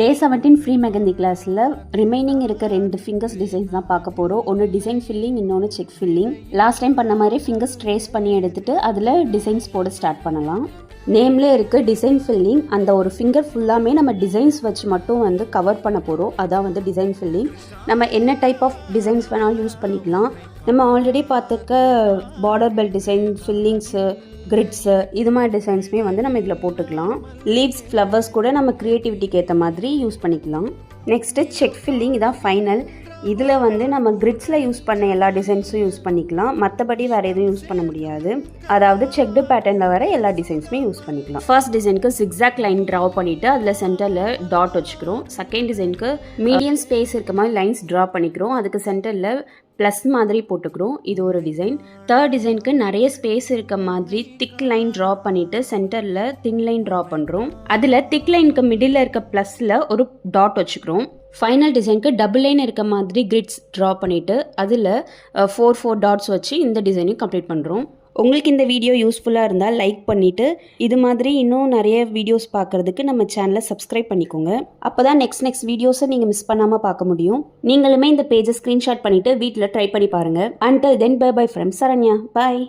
டே 17 free mehndi கிளாஸில் remaining இருக்க 2 fingers designs தான் பார்க்க போகிறோம். ஒன்று டிசைன் ஃபில்லிங், இன்னொன்று செக் ஃபில்லிங். லாஸ்ட் டைம் பண்ண மாதிரி ஃபிங்கர்ஸ் ட்ரேஸ் பண்ணி எடுத்துகிட்டு அதில் டிசைன்ஸ் போட ஸ்டார்ட் பண்ணலாம். நேம்லேயே இருக்குது டிசைன் ஃபில்லிங். அந்த ஒரு ஃபிங்கர் ஃபுல்லாமே நம்ம டிசைன்ஸ் வச்சு மட்டும் வந்து கவர் பண்ண போகிறோம். அதான் வந்து டிசைன் ஃபில்லிங். நம்ம என்ன டைப் ஆஃப் டிசைன்ஸ் வேணாலும் யூஸ் பண்ணிக்கலாம். நம்ம ஆல்ரெடி பார்த்துக்க பார்டர் பெல் டிசைன், ஃபில்லிங்ஸு, கிரிட்ஸு, இது மாதிரி டிசைன்ஸுமே வந்து நம்ம இதில் போட்டுக்கலாம். லீவ்ஸ், ஃப்ளவர்ஸ் கூட நம்ம க்ரியேட்டிவிட்டிக்கு ஏற்ற மாதிரி யூஸ் பண்ணிக்கலாம். நெக்ஸ்ட்டு செக் ஃபில்லிங், இதான் ஃபைனல். இதில் வந்து நம்ம கிரிட்ஸில் யூஸ் பண்ண எல்லா டிசைன்ஸும் யூஸ் பண்ணிக்கலாம். மற்றபடி வேறு எதுவும் யூஸ் பண்ண முடியாது. அதாவது செக்டு பேட்டர்னில் வர எல்லா டிசைன்ஸுமே யூஸ் பண்ணிக்கலாம். ஃபர்ஸ்ட் டிசைனுக்கு ஜிக்ஸாக் லைன் ட்ரா பண்ணிவிட்டு அதில் சென்டரில் டாட் வச்சுக்கிறோம். செகண்ட் டிசைனுக்கு மீடியம் ஸ்பேஸ் இருக்க மாதிரி லைன்ஸ் ட்ரா பண்ணிக்கிறோம். அதுக்கு சென்டரில் ப்ளஸ் மாதிரி போட்டுக்கிறோம். இது ஒரு டிசைன். தேர்ட் டிசைனுக்கு நிறைய ஸ்பேஸ் இருக்க மாதிரி திக் லைன் ட்ரா பண்ணிவிட்டு சென்டரில் தின் லைன் ட்ரா பண்ணுறோம். அதில் திக் லைனுக்கு மிடில் இருக்க ப்ளஸில் ஒரு டாட் வச்சுக்கிறோம். ஃபைனல் டிசைனுக்கு டபுள் லைன் இருக்க மாதிரி கிரிட்ஸ் ட்ரா பண்ணிவிட்டு அதில் 4 டாட்ஸ் வச்சு இந்த டிசைனையும் கம்ப்ளீட் பண்ணுறோம். உங்களுக்கு இந்த வீடியோ யூஸ்ஃபுல்லாக இருந்தால் லைக் பண்ணிவிட்டு இது மாதிரி இன்னும் நிறைய வீடியோஸ் பார்க்குறதுக்கு நம்ம சேனலை சப்ஸ்கிரைப் பண்ணிக்கோங்க. அப்போ தான் நெக்ஸ்ட் வீடியோஸை நீங்கள் மிஸ் பண்ணாமல் பார்க்க முடியும். நீங்களுமே இந்த பேஜை ஸ்க்ரீன்ஷாட் பண்ணிவிட்டு வீட்டில் ட்ரை பண்ணி பாருங்கள். Until then by from Saranya. Bye.